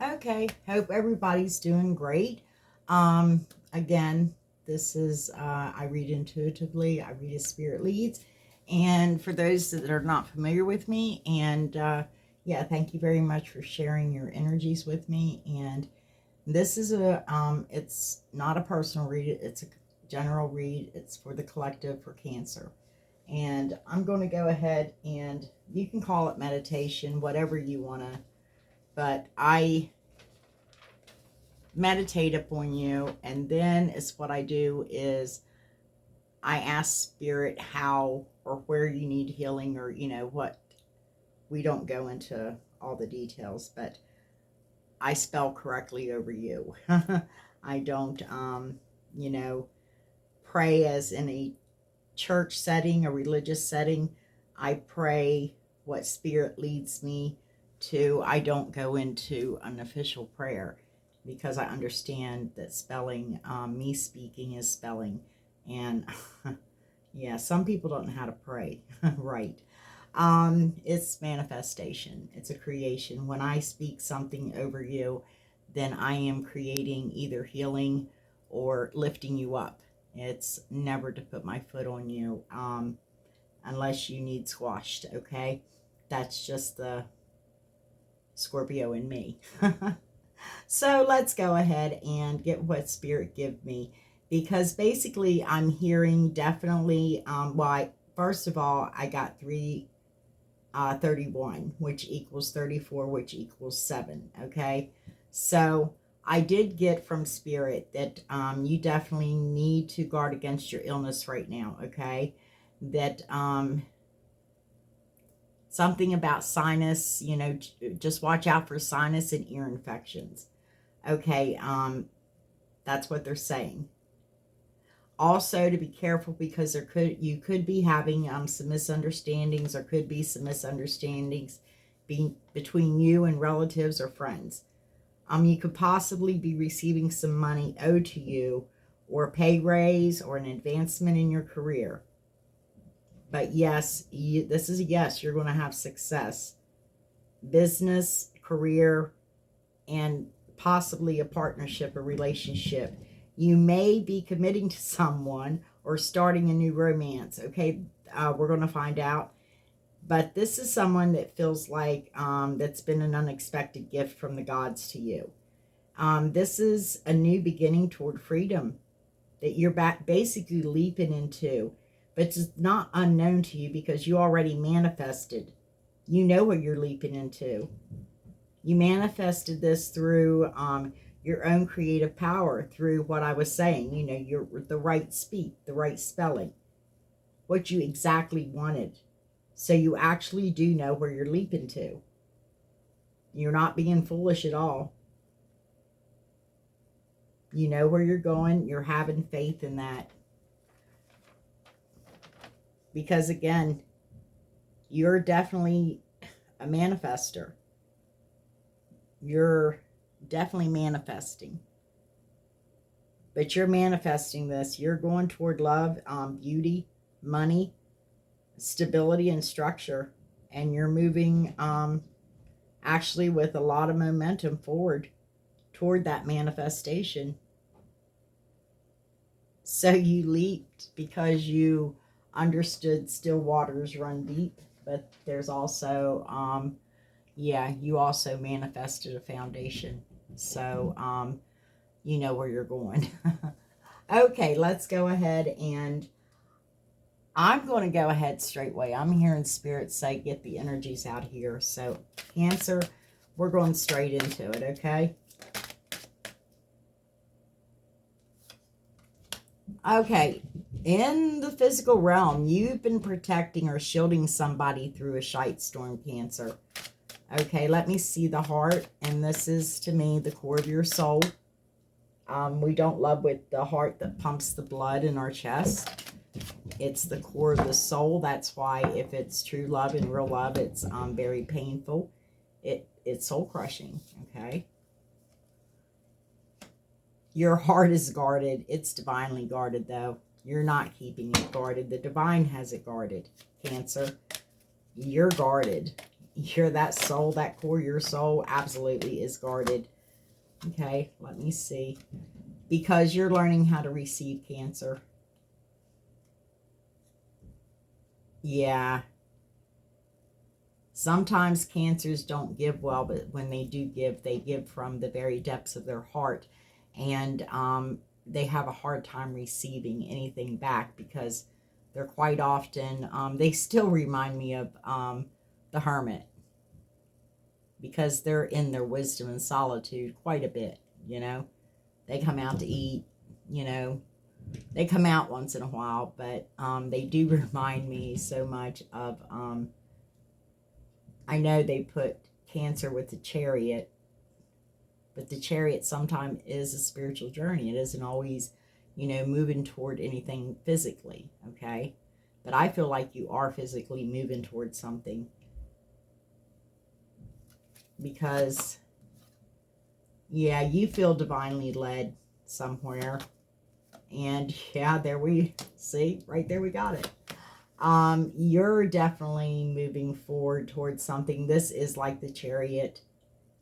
Okay, hope everybody's doing great. Again, this is I read intuitively. I read as spirit leads, and for those that are not familiar with me, and yeah, thank you very much for sharing your energies with me. And this is it's not a personal read. It's a general read. It's for the collective for Cancer. And I'm going to go ahead and you can call it meditation, whatever you want to, but I meditate upon you, and then is what I do is I ask spirit how or where you need healing, or what. We don't go into all the details, but I spell correctly over you. I don't you know pray as in a church setting, a religious setting. I pray what spirit leads me to. I don't go into an official prayer because I understand that spelling, me speaking is spelling. And yeah, some people don't know how to pray, right? It's manifestation. It's a creation. When I speak something over you, then I am creating either healing or lifting you up. It's never to put my foot on you, unless you need squashed, okay? That's just the Scorpio in me. So let's go ahead and get what Spirit give me. Because basically I'm hearing definitely, well, first of all, I got 31, which equals 34, which equals 7, okay? So I did get from Spirit that you definitely need to guard against your illness right now, okay? That something about sinus, just watch out for sinus and ear infections, okay? That's what they're saying. Also, to be careful because you could be having some misunderstandings, or could be some misunderstandings between you and relatives or friends. You could possibly be receiving some money owed to you, or a pay raise, or an advancement in your career. But yes, this is a yes. You're going to have success, business, career, and possibly a partnership, a relationship. You may be committing to someone or starting a new romance. Okay, we're going to find out. But this is someone that feels like that's been an unexpected gift from the gods to you. This is a new beginning toward freedom that you're basically leaping into. But it's not unknown to you because you already manifested. You know what you're leaping into. You manifested this through your own creative power, through what I was saying, the right speak, the right spelling, what you exactly wanted. So you actually do know where you're leaping to. You're not being foolish at all. You know where you're going. You're having faith in that. Because again, you're definitely a manifester. You're definitely manifesting. But you're manifesting this. You're going toward love, beauty, money, stability, and structure. And you're moving actually with a lot of momentum forward toward that manifestation. So you leaped because you understood still waters run deep. But there's also, you also manifested a foundation. So, you know where you're going. Okay, let's go ahead, and I'm going to go ahead straightway. I'm hearing Spirit say get the energies out here. So Cancer, we're going straight into it, okay? Okay, in the physical realm, you've been protecting or shielding somebody through a shite storm, Cancer. Okay, let me see the heart, and this is, to me, the core of your soul. We don't love with the heart that pumps the blood in our chest. It's the core of the soul. That's why if it's true love and real love, it's very painful. It's soul crushing, okay? Your heart is guarded. It's divinely guarded, though. You're not keeping it guarded. The divine has it guarded, Cancer. You're guarded. you're that soul, that core, your soul absolutely is guarded. Okay, let me see. Because you're learning how to receive, Cancer. Yeah. Sometimes Cancers don't give well, but when they do give, they give from the very depths of their heart. And they have a hard time receiving anything back because they're quite often, they still remind me of the Hermit, because they're in their wisdom and solitude quite a bit, you know. They come out to eat, you know. They come out once in a while, but they do remind me so much of, I know they put Cancer with the Chariot, but the Chariot sometimes is a spiritual journey. It isn't always, you know, moving toward anything physically, okay? But I feel like you are physically moving towards something, because, yeah, you feel divinely led somewhere. And yeah, there we see, right there we got it. You're definitely moving forward towards something. This is like the Chariot.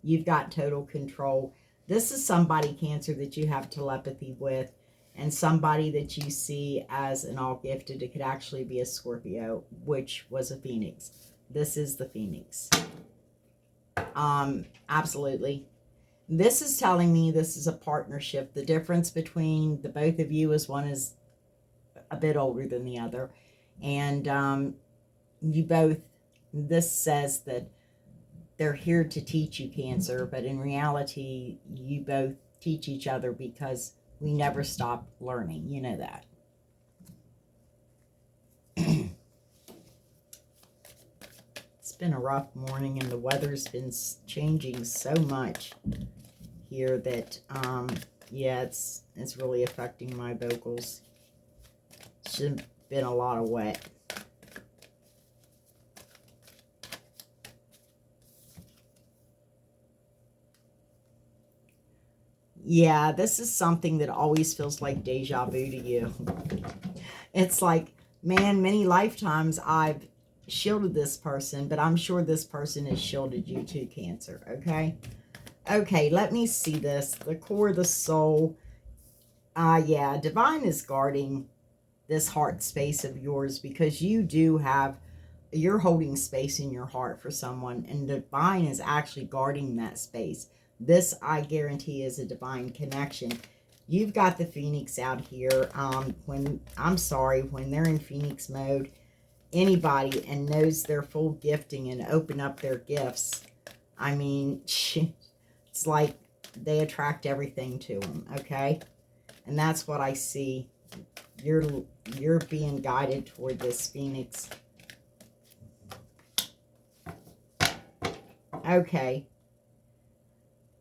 You've got total control. This is somebody, Cancer, that you have telepathy with, and somebody that you see as an all-gifted. It could actually be a Scorpio, which was a Phoenix. This is the Phoenix. Absolutely. This is telling me this is a partnership. The difference between the both of you is one is a bit older than the other. And you both, this says that they're here to teach you, Cancer, but in reality, you both teach each other because we never stop learning. You know that. It's been a rough morning, and the weather's been changing so much here that, yeah, it's really affecting my vocals. Should have been a lot of wet. Yeah, this is something that always feels like deja vu to you. It's like, man, many lifetimes I've shielded this person, but I'm sure this person has shielded you too, Cancer, okay? Okay, let me see this. The core of the soul. Yeah, Divine is guarding this heart space of yours, because you do have, you're holding space in your heart for someone, and Divine is actually guarding that space. This, I guarantee, is a divine connection. You've got the Phoenix out here. When they're in Phoenix mode, anybody and knows their full gifting and open up their gifts, I mean, it's like they attract everything to them, okay? And that's what I see. You're being guided toward this Phoenix. Okay.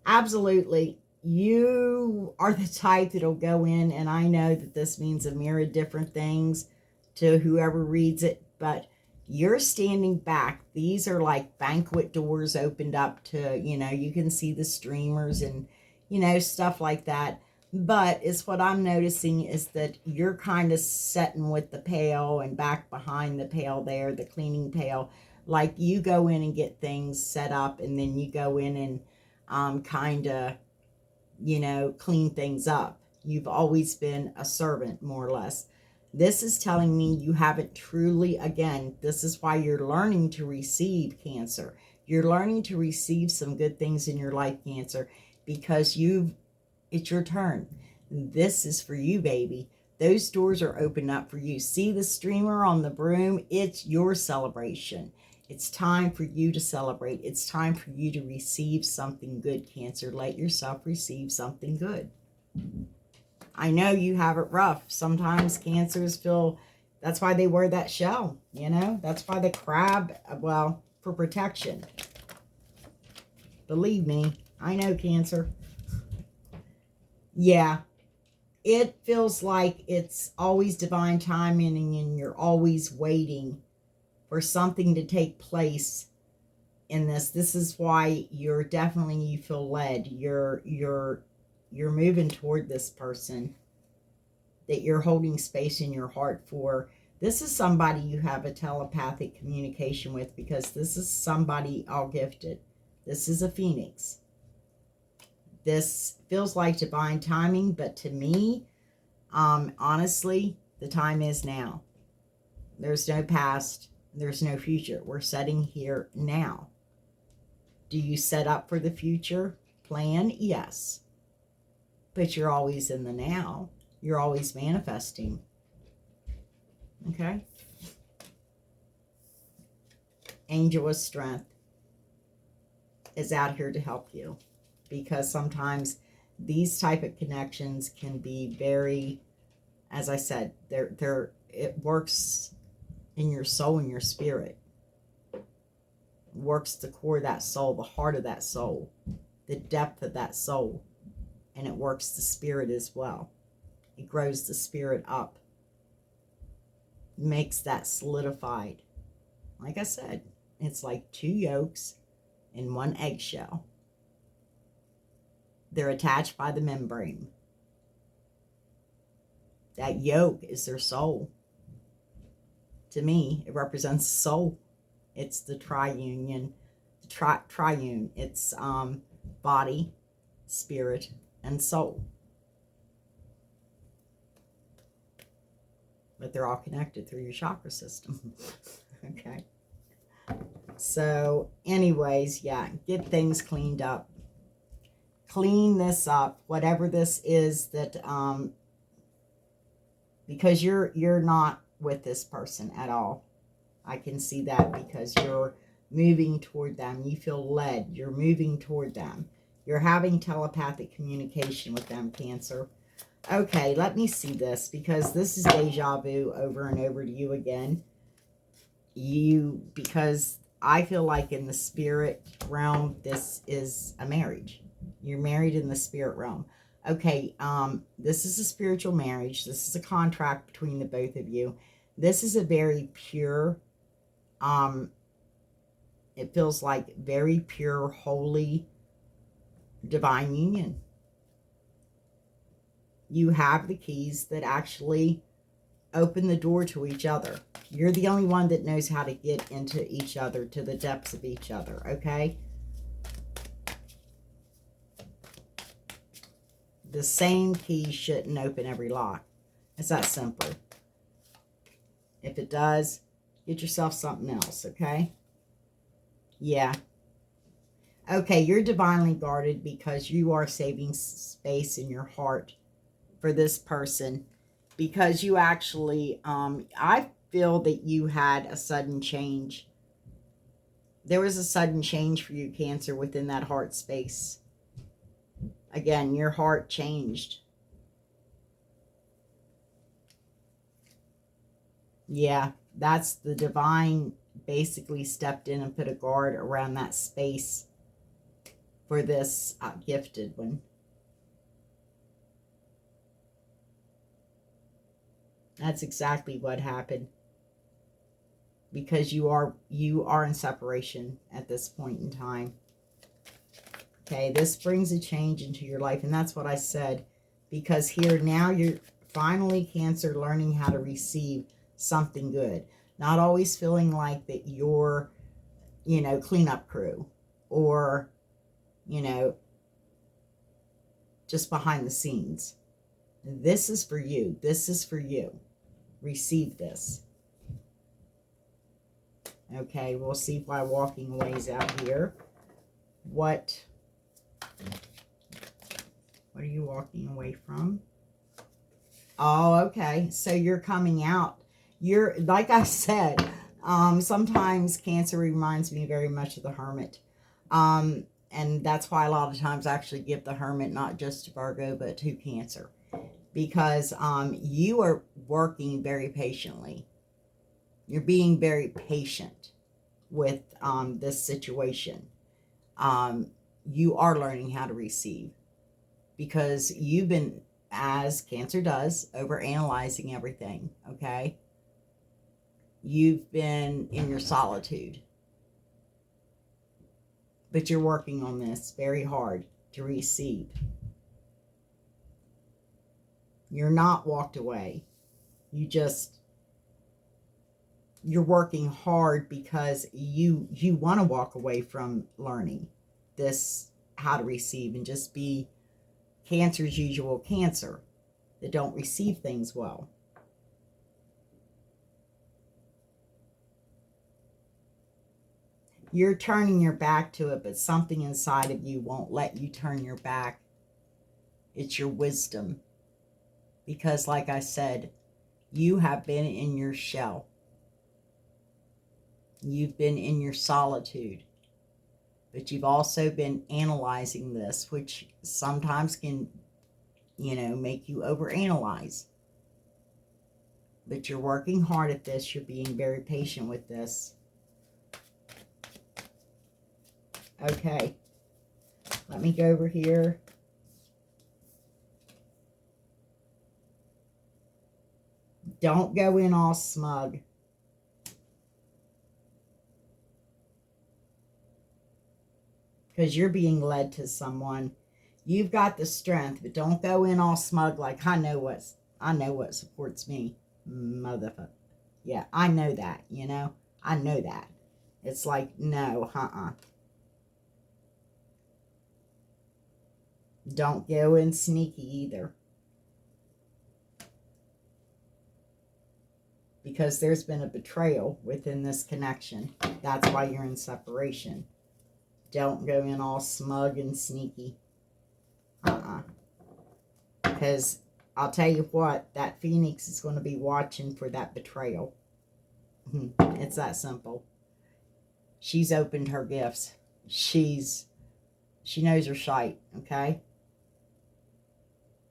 Absolutely. You are the type that'll go in, and I know that this means a myriad different things to whoever reads it, but you're standing back. These are like banquet doors opened up to, you know, you can see the streamers and, you know, stuff like that. But it's what I'm noticing is that you're kind of sitting with the pail and back behind the pail there, the cleaning pail. Like you go in and get things set up, and then you go in and kind of, you know, clean things up. You've always been a servant, more or less. This is telling me you haven't truly, again, this is why you're learning to receive, Cancer. You're learning to receive some good things in your life, Cancer, because it's your turn. This is for you, baby. Those doors are open up for you. See the streamer on the broom? It's your celebration. It's time for you to celebrate. It's time for you to receive something good, Cancer. Let yourself receive something good. I know you have it rough. Sometimes Cancers feel, that's why they wear that shell, you know? That's why the crab, well, for protection. Believe me, I know, Cancer. Yeah, it feels like it's always divine timing, and you're always waiting for something to take place in this. This is why you're definitely, you feel led. You're moving toward this person that you're holding space in your heart for, This is somebody you have a telepathic communication with, because this is somebody all gifted. This is a phoenix. This feels like divine timing, but to me, honestly, the time is now. There's no past. There's no future. We're setting here now. Do you set up for the future? Plan? Yes. But you're always in the now. You're always manifesting. Okay? Angel of Strength is out here to help you, because sometimes these type of connections can be very, as I said, it works in your soul and your spirit. It works the core of that soul, the heart of that soul, the depth of that soul, and it works the spirit as well. It grows the spirit up, makes that solidified. Like I said, it's like 2 yolks in 1 eggshell. They're attached by the membrane. That yolk is their soul. To me, it represents soul. It's the triune. Triune. It's body, spirit, and soul. But they're all connected through your chakra system. Okay. So, anyways, yeah, get things cleaned up. Clean this up, whatever this is that, because you're not with this person at all. I can see that, because you're moving toward them. You feel led. You're moving toward them. You're having telepathic communication with them, Cancer. Okay, let me see this, because this is deja vu over and over to you again. Because I feel like in the spirit realm, this is a marriage. You're married in the spirit realm. Okay, this is a spiritual marriage. This is a contract between the both of you. This is a very pure, it feels like very pure, holy, divine union. You have the keys that actually open the door to each other. You're the only one that knows how to get into each other, to the depths of each other, okay? The same key shouldn't open every lock. It's that simple. If it does, get yourself something else, okay? Yeah. Okay, you're divinely guarded, because you are saving space in your heart for this person, because you actually, I feel that you had a sudden change. There was a sudden change for you, Cancer, within that heart space. Again, your heart changed. Yeah, that's the divine basically stepped in and put a guard around that space for this gifted one. That's exactly what happened, because you are in separation at this point in time. Okay, this brings a change into your life, and that's what I said, because here now you're finally, Cancer, learning how to receive something good. Not always feeling like that you're, cleanup crew, or, just behind the scenes. This is for you. This is for you. Receive this. Okay, we'll see why walking away is out here. What are you walking away from? Oh, okay. So you're coming out. You're, like I said, sometimes Cancer reminds me very much of the Hermit. And that's why a lot of times I actually give the Hermit not just to Virgo, but to Cancer. Because you are working very patiently. You're being very patient with this situation. You are learning how to receive, because you've been, as Cancer does, overanalyzing everything, okay? You've been in your solitude. But you're working on this very hard to receive. You're not walked away. You just you're working hard because you want to walk away from learning this, how to receive, and just be Cancer's usual Cancer that don't receive things well. You're turning your back to it, but something inside of you won't let you turn your back. It's your wisdom. Because like I said, you have been in your shell. You've been in your solitude. But you've also been analyzing this, which sometimes can, make you overanalyze. But you're working hard at this. You're being very patient with this. Okay. Let me go over here. Don't go in all smug. Because you're being led to someone. You've got the strength, but don't go in all smug like, I know what supports me. Motherfucker. Yeah, I know that, I know that. It's like, no, Don't go in sneaky either. Because there's been a betrayal within this connection. That's why you're in separation. Don't go in all smug and sneaky. Because I'll tell you what, that Phoenix is going to be watching for that betrayal. It's that simple. She's opened her gifts. She knows her shite, okay?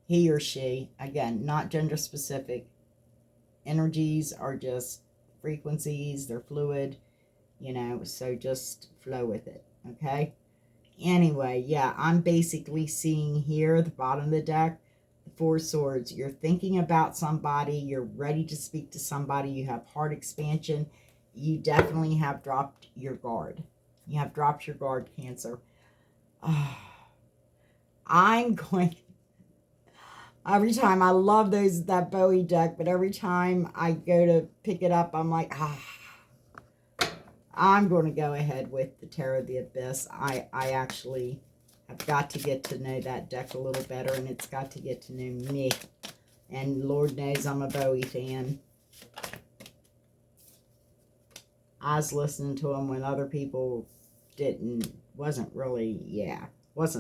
He or she, again, not gender specific. Energies are just frequencies, they're fluid, so just flow with it, okay? Anyway, yeah, I'm basically seeing here at the bottom of the deck, the Four Swords. You're thinking about somebody, you're ready to speak to somebody, you have heart expansion, you definitely have dropped your guard. You have dropped your guard, Cancer. I'm going... Every time, I love that Bowie deck, but every time I go to pick it up, I'm like, I'm going to go ahead with the Tarot of the Abyss. I actually have got to get to know that deck a little better, and it's got to get to know me. And Lord knows I'm a Bowie fan. I was listening to him when other people wasn't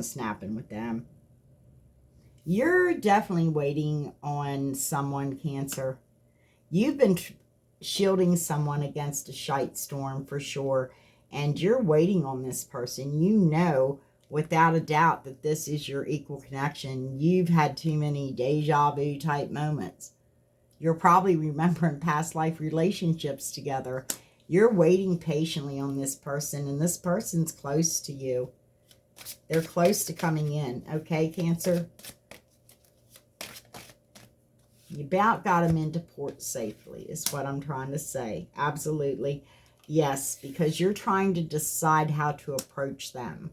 snapping with them. You're definitely waiting on someone, Cancer. You've been shielding someone against a shite storm for sure, and you're waiting on this person. You know without a doubt that this is your equal connection. You've had too many deja vu type moments. You're probably remembering past life relationships together. You're waiting patiently on this person, and this person's close to you. They're close to coming in, okay, Cancer? You about got them into port safely, is what I'm trying to say. Absolutely. Yes, because you're trying to decide how to approach them.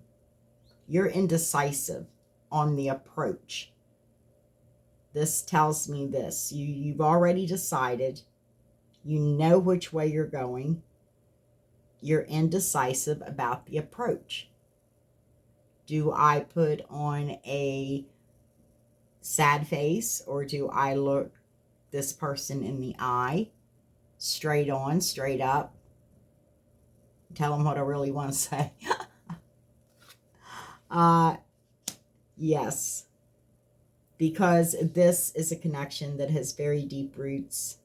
You're indecisive on the approach. This tells me this. You've already decided. You know which way you're going. You're indecisive about the approach. Do I put on a sad face, or do I look this person in the eye, straight on, straight up, tell them what I really want to say? Yes, because this is a connection that has very deep roots.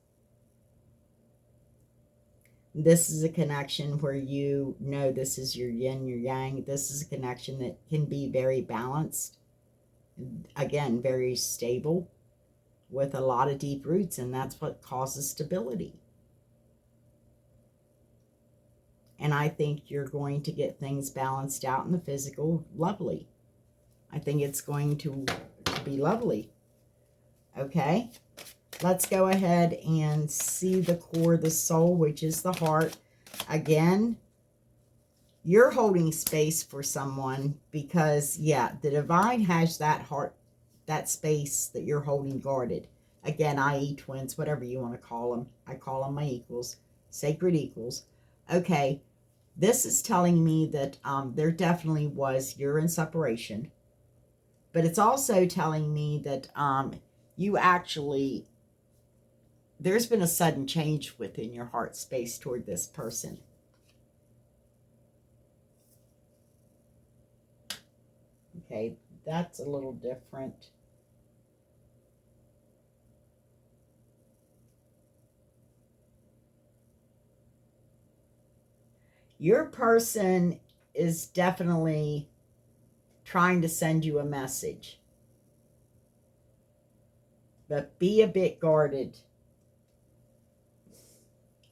This is a connection where this is your yin, your yang. This is a connection that can be very balanced. Again, very stable with a lot of deep roots, and that's what causes stability. And I think you're going to get things balanced out in the physical. Lovely. I think it's going to be lovely. Okay? Let's go ahead and see the core of the soul, which is the heart. Again, you're holding space for someone because, yeah, the divine has that heart, that space that you're holding guarded. Again, i.e. twins, whatever you want to call them. I call them my equals. Sacred equals. Okay, this is telling me that there definitely was urine separation. But it's also telling me that you actually, there's been a sudden change within your heart space toward this person. Okay, that's a little different. Your person is definitely trying to send you a message. But be a bit guarded.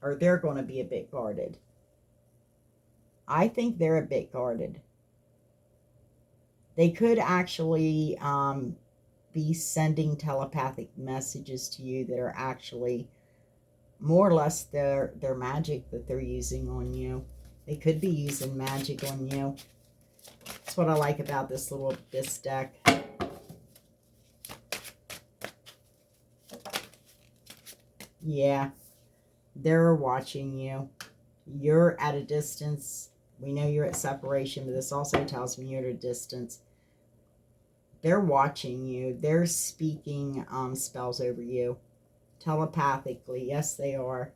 Or they're going to be a bit guarded. I think they're a bit guarded. They could actually be sending telepathic messages to you that are actually more or less their magic that they're using on you. They could be using magic on you. That's what I like about this little abyss deck. Yeah, they're watching you. You're at a distance. We know you're at separation, but this also tells me you're at a distance. They're watching you. They're speaking spells over you telepathically. Yes, they are.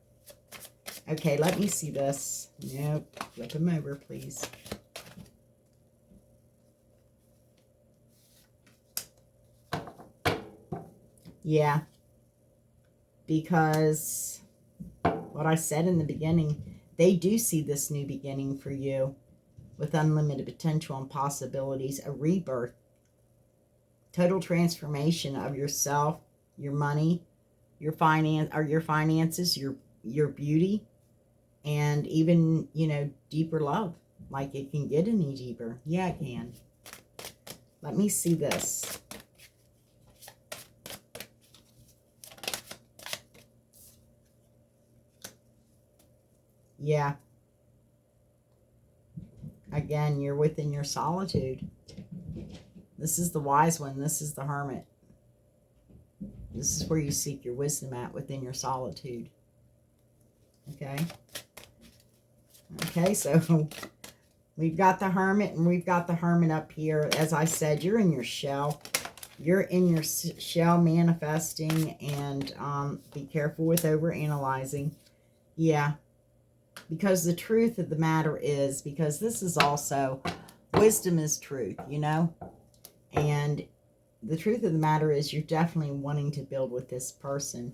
Okay, let me see this. Nope. Flip them over, please. Yeah. Because what I said in the beginning, they do see this new beginning for you with unlimited potential and possibilities, a rebirth, total transformation of yourself, your money, your finances, your beauty, and even, deeper love. Like, it can get any deeper. Yeah, it can. Let me see this. Yeah. Again, you're within your solitude. This is the wise one. This is the hermit. This is where you seek your wisdom at, within your solitude. Okay? Okay, so we've got the hermit, and we've got the hermit up here. As I said, you're in your shell. You're in your shell manifesting, and be careful with overanalyzing. Yeah. Because the truth of the matter is, because this is also, wisdom is truth, And the truth of the matter is, you're definitely wanting to build with this person.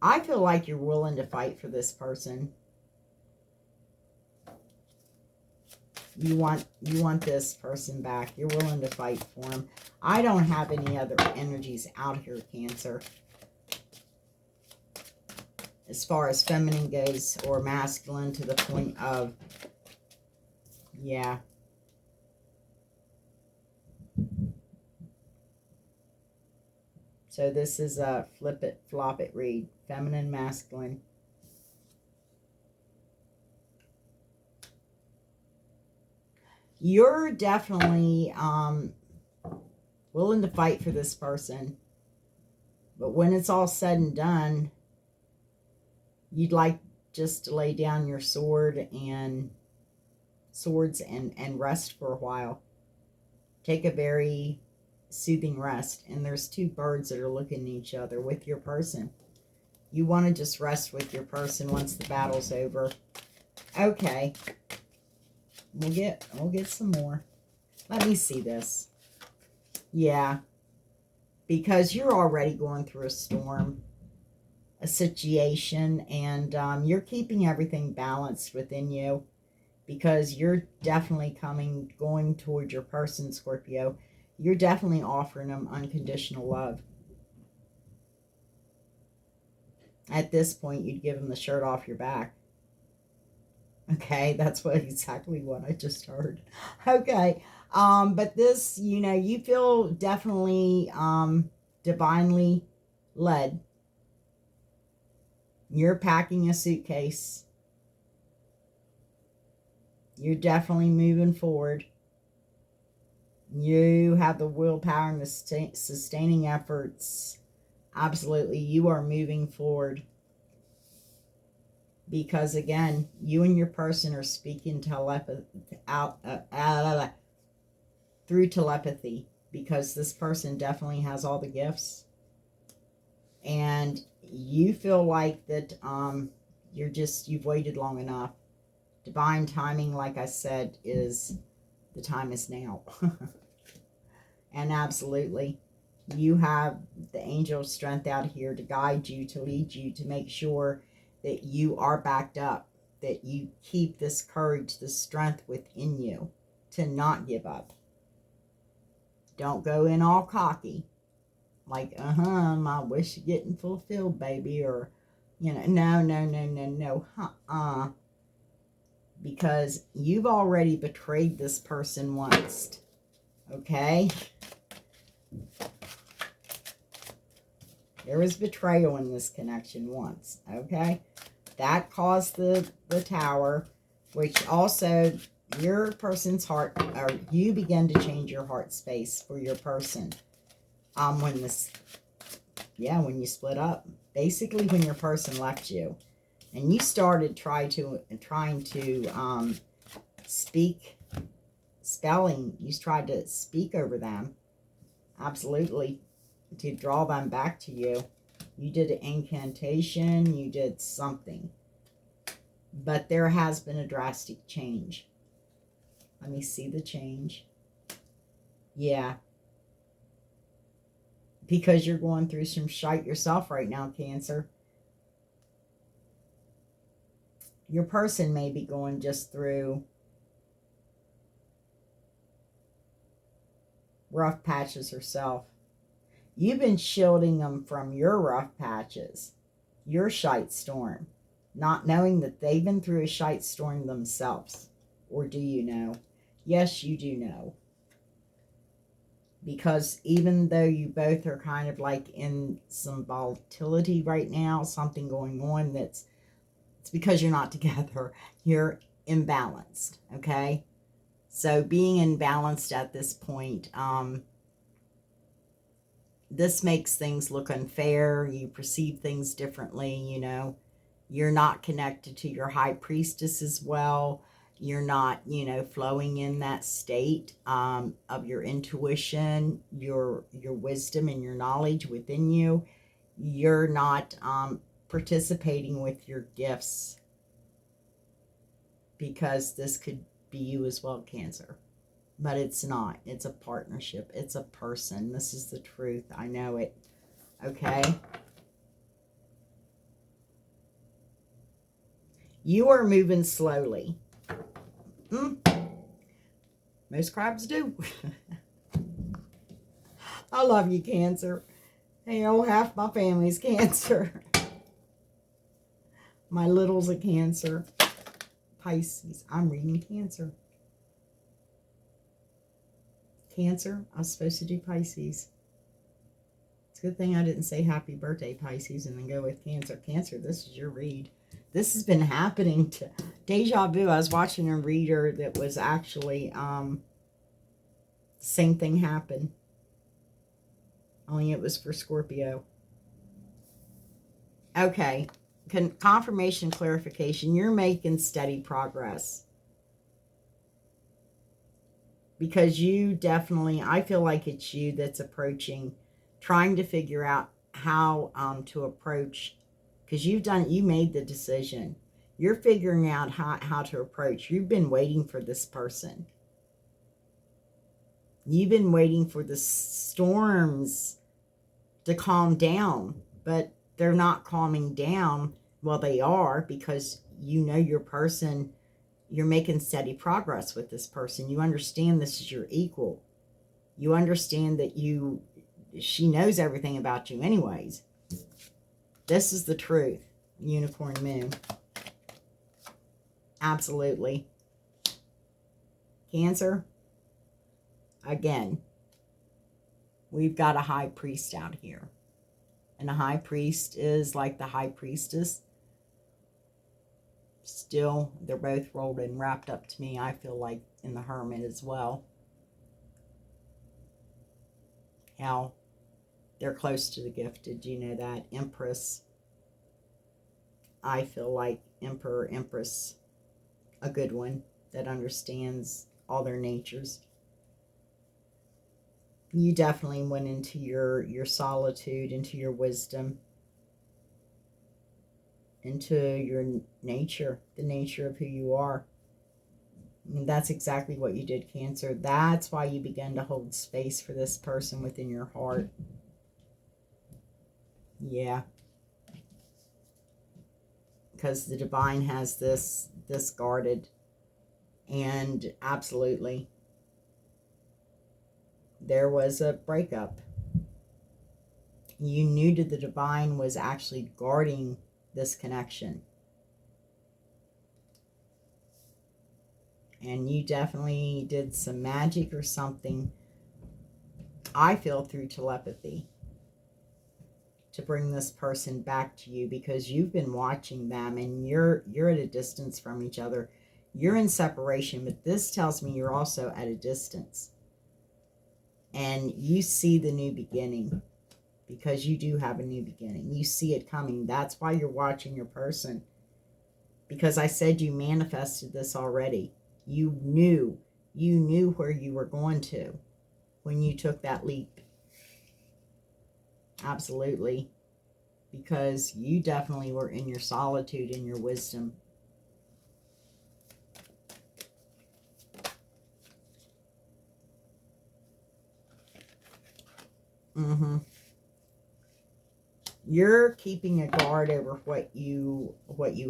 I feel like you're willing to fight for this person. You want this person back. You're willing to fight for him. I don't have any other energies out here, Cancer. As far as feminine goes, or masculine, to the point of, yeah. So this is a flip it, flop it read. Feminine, masculine. You're definitely willing to fight for this person. But when it's all said and done, you'd like just to lay down your swords and rest for a while. Take a very soothing rest. And there's two birds that are looking at each other with your person. You want to just rest with your person once the battle's over. Okay. We'll get some more. Let me see this. Yeah. Because you're already going through a storm, a situation, and you're keeping everything balanced within you, because you're definitely going toward your person, Scorpio. You're definitely offering them unconditional love. At this point, you'd give them the shirt off your back. Okay, that's exactly what I just heard. Okay, but this, you feel definitely divinely led. You're packing a suitcase. You're definitely moving forward. You have the willpower and the sustaining efforts. Absolutely, you are moving forward. Because again, you and your person are speaking through telepathy. Because this person definitely has all the gifts. And you feel like that you've waited long enough. Divine timing, like I said, is the time is now. And absolutely, you have the angel strength out here to guide you, to lead you, to make sure that you are backed up, that you keep this courage, this strength within you to not give up. Don't go in all cocky, like, my wish is getting fulfilled, baby, or, no, because you've already betrayed this person once, okay? There was betrayal in this connection once, okay? That caused the tower, which also your person's heart, or you begin to change your heart space for your person. When you split up, basically when your person left you, and you started trying to you tried to speak over them, absolutely, to draw them back to you. You did an incantation, you did something. But there has been a drastic change. Let me see the change. Yeah. Because you're going through some shite yourself right now, Cancer. Your person may be going just through rough patches herself. You've been shielding them from your rough patches, your shite storm, not knowing that they've been through a shite storm themselves. Or do you know? Yes, you do know. Because even though you both are kind of like in some volatility right now, something going on it's because you're not together. You're imbalanced, okay? So being imbalanced at this point, this makes things look unfair. You perceive things differently, You're not connected to your high priestess as well. You're not, flowing in that state of your intuition, your wisdom and your knowledge within you. You're not participating with your gifts, because this could be you as well, Cancer. But it's not. It's a partnership. It's a person. This is the truth. I know it. Okay? You are moving slowly. Most crabs do. I love you, Cancer. Hey, half my family's Cancer. My little's a Cancer. Pisces. I'm reading Cancer. Cancer. I was supposed to do Pisces. It's a good thing I didn't say happy birthday, Pisces, and then go with Cancer. Cancer, this is your read. This has been happening to Deja Vu. I was watching a reader that was actually same thing happened, only it was for Scorpio. Okay, confirmation, clarification. You're making steady progress, because you definitely, I feel like it's you that's approaching, trying to figure out how to approach, because you made the decision. You're figuring out how to approach. You've been waiting for this person. You've been waiting for the storms to calm down, but they're not calming down. Well, they are, because your person, you're making steady progress with this person. You understand this is your equal. You understand that she knows everything about you anyways. This is the truth, Unicorn Moon. Absolutely. Cancer, again, we've got a high priest out here. And a high priest is like the high priestess. Still, they're both rolled and wrapped up to me, I feel like, in the Hermit as well. hell. They're close to the gifted. You know that. Empress. I feel like Emperor, Empress. A good one that understands all their natures. You definitely went into your solitude, into your wisdom, into your nature, the nature of who you are. I mean, that's exactly what you did, Cancer. That's why you began to hold space for this person within your heart. Yeah. Because the divine has this guarded. And absolutely, there was a breakup. You knew that the divine was actually guarding this connection. And you definitely did some magic or something, I feel, through telepathy, to bring this person back to you, because you've been watching them and you're at a distance from each other. You're in separation, but this tells me you're also at a distance. And you see the new beginning, because you do have a new beginning. You see it coming. That's why you're watching your person. Because I said you manifested this already. You knew where you were going to when you took that leap. Absolutely. Because you definitely were in your solitude, in your wisdom. You're keeping a guard over what you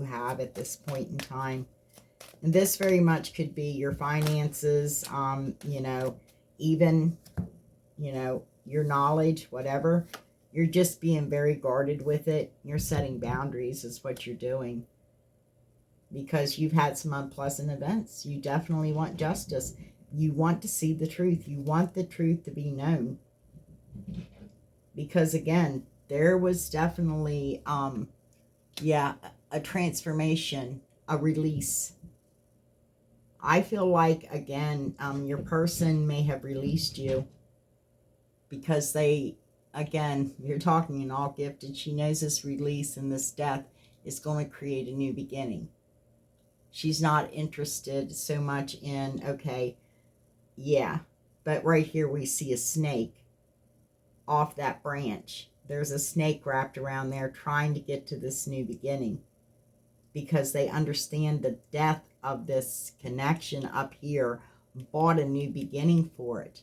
have at this point in time. And this very much could be your finances, you know, even, you know, your knowledge, whatever. You're just being very guarded with it. You're setting boundaries is what you're doing. Because you've had some unpleasant events. You definitely want justice. You want to see the truth. You want the truth to be known. Because again, there was definitely, yeah, a transformation, a release. I feel like, again, your person may have released you because they, again, you're talking in all gifted. She knows this release and this death is going to create a new beginning. She's not interested so much in, okay, yeah, but right here we see a snake off that branch. There's a snake wrapped around there trying to get to this new beginning, because they understand the death of this connection up here bought a new beginning for it.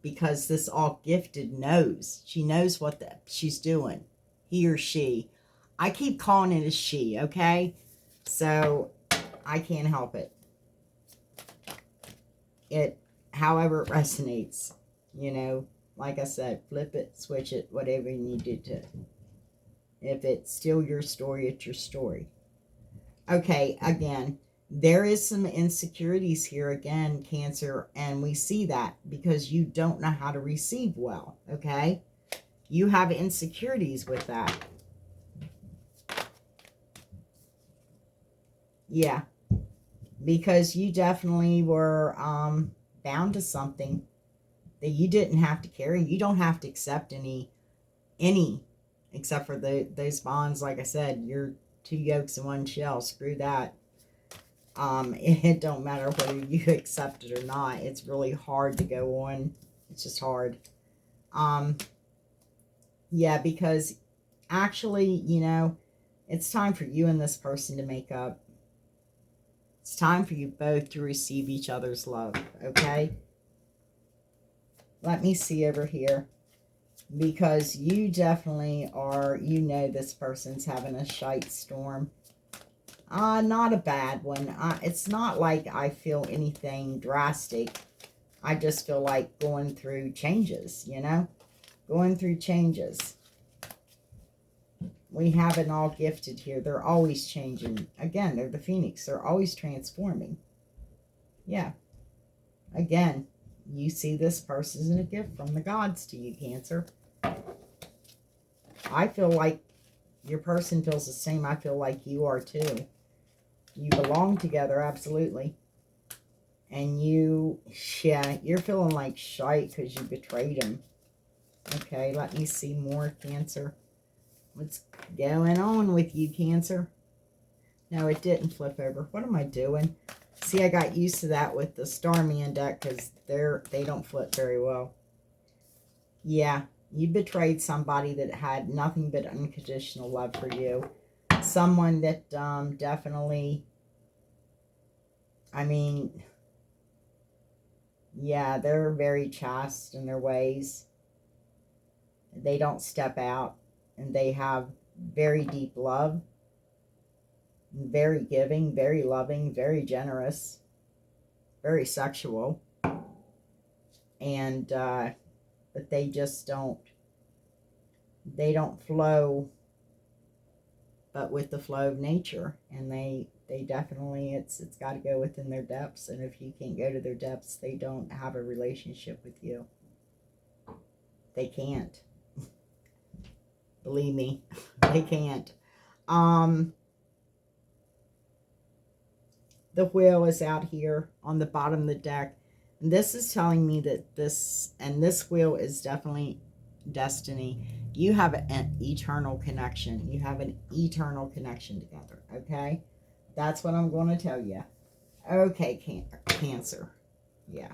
Because this all gifted knows. She knows what she's doing. He or she. I keep calling it a she, okay? So I can't help it. It, however it resonates, you know, like I said, flip it, switch it, whatever you need to do. If it's still your story, it's your story. Okay, again, there is some insecurities here again, Cancer, and we see that because you don't know how to receive well, okay? You have insecurities with that. Yeah, because you definitely were bound to something that you didn't have to carry. You don't have to accept any except for those bonds. Like I said, you're two yolks in one shell. Screw that. It don't matter whether you accept it or not. It's really hard to go on. It's just hard. Yeah, because actually, you know, it's time for you and this person to make up. It's time for you both to receive each other's love, okay? Let me see over here. Because you definitely are, you know, this person's having a shite storm. Not a bad one. It's not like I feel anything drastic. I just feel like going through changes, you know? Going through changes. We have an all gifted here. They're always changing. Again, they're the phoenix. They're always transforming. Yeah. Again, you see this person as a gift from the gods to you, Cancer. I feel like your person feels the same. I feel like you are too. You belong together, absolutely. And you, yeah, you're feeling like shite because you betrayed him. Okay, let me see more, Cancer. What's going on with you, Cancer? No, it didn't flip over. What am I doing? See, I got used to that with the Starman deck because they don't flip very well. Yeah, you betrayed somebody that had nothing but unconditional love for you. Someone that definitely, I mean, yeah, they're very chaste in their ways. They don't step out, and they have very deep love, very giving, very loving, very generous, very sexual. And, but they just they don't flow but with the flow of nature, and they definitely, it's got to go within their depths, and if you can't go to their depths, they don't have a relationship with you. They can't. Believe me, they can't. The wheel is out here on the bottom of the deck, and this is telling me that this wheel is definitely destiny. You have an eternal connection. You have an eternal connection together, okay? That's what I'm going to tell you. Okay, Cancer. Yeah.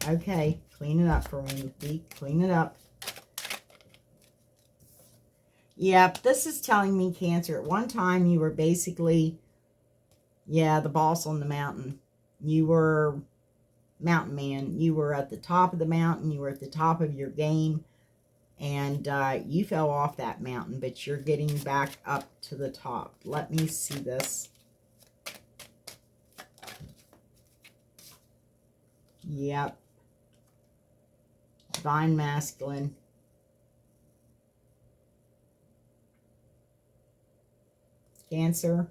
Okay, clean it up for me, Deke. Clean it up. Yep, this is telling me, Cancer, at one time you were basically, yeah, the boss on the mountain. You were mountain man. You were at the top of the mountain. You were at the top of your game. And you fell off that mountain, but you're getting back up to the top. Let me see this. Yep. Divine Masculine. Cancer.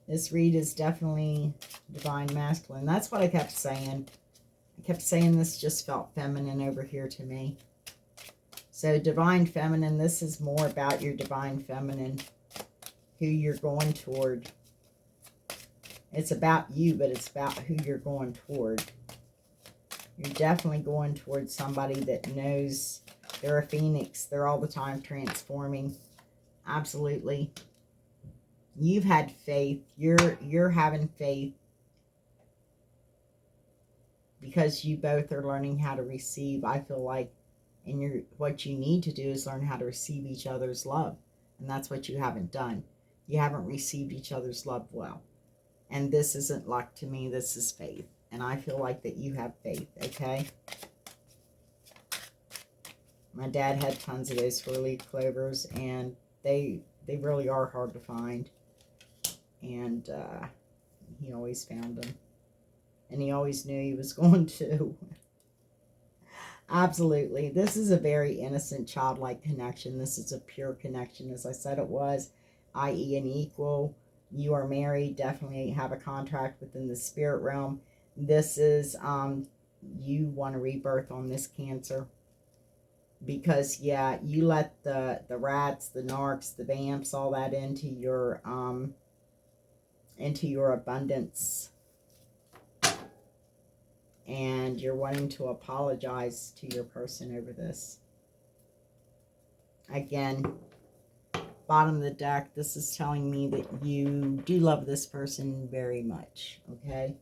This read is definitely Divine Masculine. That's what I kept saying. I kept saying this just felt feminine over here to me. So Divine Feminine, this is more about your Divine Feminine, who you're going toward. It's about you, but it's about who you're going toward. You're definitely going towards somebody that knows they're a phoenix. They're all the time transforming. Absolutely. You've had faith. You're having faith because you both are learning how to receive, I feel like. And what you need to do is learn how to receive each other's love. And that's what you haven't done. You haven't received each other's love well. And this isn't luck to me. This is faith. And I feel like that you have faith, okay? My dad had tons of those four-leaf clovers, and they really are hard to find. And he always found them. And he always knew he was going to. Absolutely. This is a very innocent, childlike connection. This is a pure connection, as I said it was, i.e. an equal. You are married, definitely have a contract within the spirit realm. This is, you want a rebirth on this, Cancer. Because, yeah, you let the rats, the narcs, the vamps, all that into your abundance. And you're wanting to apologize to your person over this. Again, bottom of the deck, this is telling me that you do love this person very much, okay?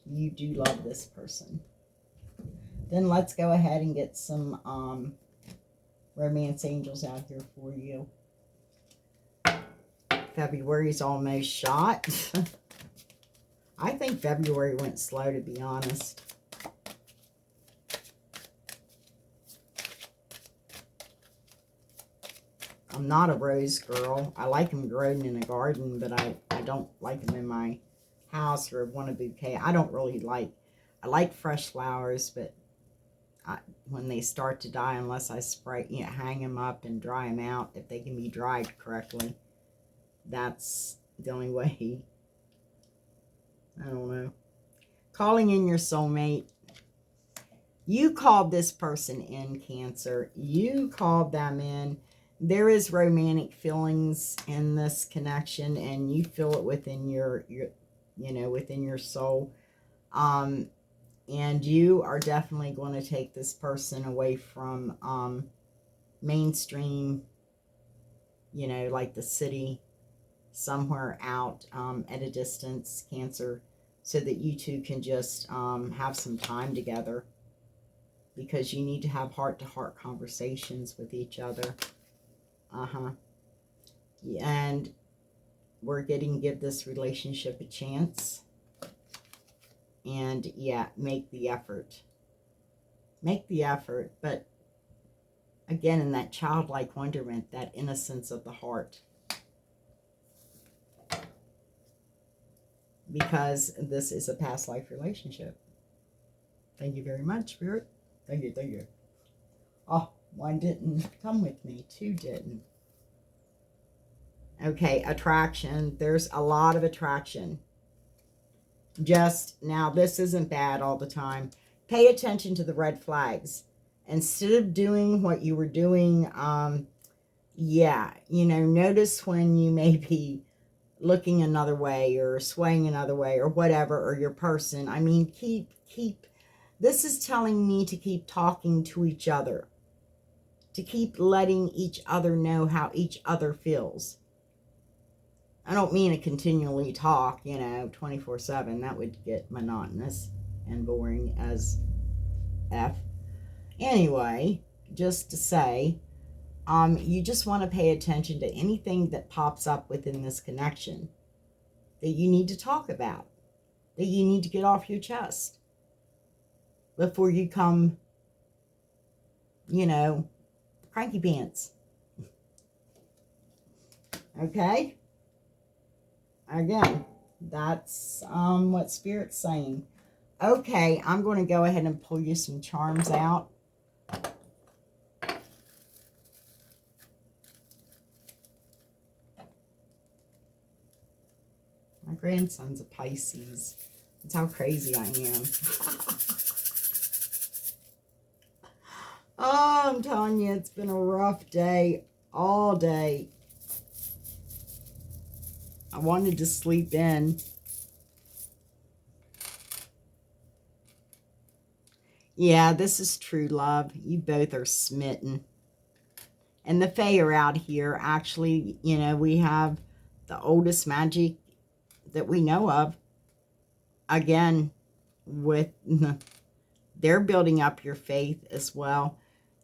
You do love this person. Then let's go ahead and get some romance angels out here for you. February's almost shot. I think February went slow, to be honest. I'm not a rose girl. I like them grown in a garden, but I don't like them in my house or want a bouquet. I don't really like, I like fresh flowers, but when they start to die, unless I spray, hang them up and dry them out, if they can be dried correctly, that's the only way. I don't know. Calling in your soulmate. You called this person in, Cancer. You called them in. there is romantic feelings in this connection, and you feel it within your within your soul. And you are definitely going to take this person away from mainstream, like the city, somewhere out at a distance, Cancer, so that you two can just have some time together, because you need to have heart-to-heart conversations with each other. And we're getting give this relationship a chance. And yeah, make the effort. Make the effort. But again, in that childlike wonderment, that innocence of the heart. Because this is a past life relationship. Thank you very much, Spirit. Thank you, thank you. Oh, one didn't come with me. Two didn't. Okay, attraction. There's a lot of attraction. Just now, this isn't bad all the time. Pay attention to the red flags. Instead of doing what you were doing, notice when you may be looking another way or swaying another way or whatever, or your person. I mean, keep, this is telling me to keep talking to each other, to keep letting each other know how each other feels. I don't mean to continually talk, 24/7. That would get monotonous and boring as F. Anyway, just to say, you just want to pay attention to anything that pops up within this connection that you need to talk about, that you need to get off your chest before you come, cranky pants. Okay? Again, that's what Spirit's saying. Okay, I'm going to go ahead and pull you some charms out. My grandson's a Pisces. That's how crazy I am. Oh, I'm telling you, it's been a rough day all day. I wanted to sleep in. Yeah, this is true love. You both are smitten. And the Fae are out here. Actually, we have the oldest magic that we know of. Again, with they're building up your faith as well.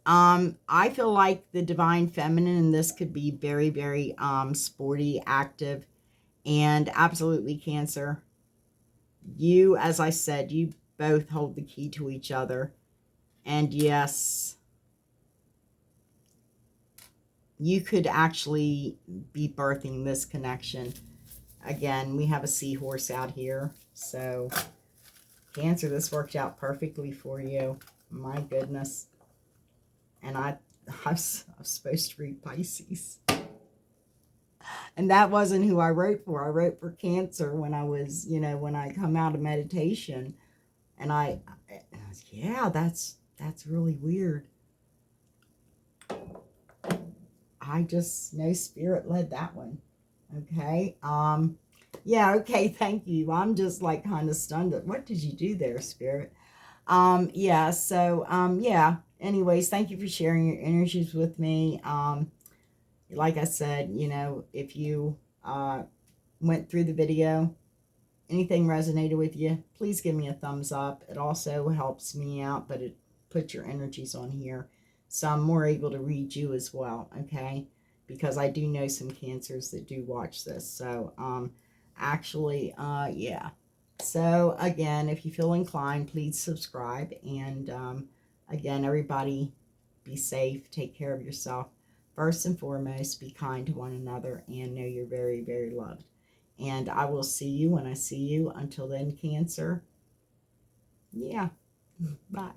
I feel like the Divine Feminine in this could be very, very sporty, active, and absolutely Cancer. You, as I said, you both hold the key to each other. And yes, you could actually be birthing this connection. Again, we have a seahorse out here. So, Cancer, this worked out perfectly for you. My goodness. And I was supposed to read Pisces. And that wasn't who I wrote for. I wrote for Cancer when I was, when I come out of meditation. And yeah, that's really weird. I just know Spirit led that one. Okay. Yeah, okay, thank you. I'm just like kind of stunned. What did you do there, Spirit? Yeah, so yeah. Anyways, thank you for sharing your energies with me. Like I said, if you went through the video, anything resonated with you, please give me a thumbs up. It also helps me out, but it puts your energies on here, so I'm more able to read you as well, okay? Because I do know some Cancers that do watch this. So actually, yeah. So again, if you feel inclined, please subscribe. And again, everybody, be safe, take care of yourself. First and foremost, be kind to one another, and know you're very, very loved. And I will see you when I see you. Until then, Cancer. Yeah. Bye.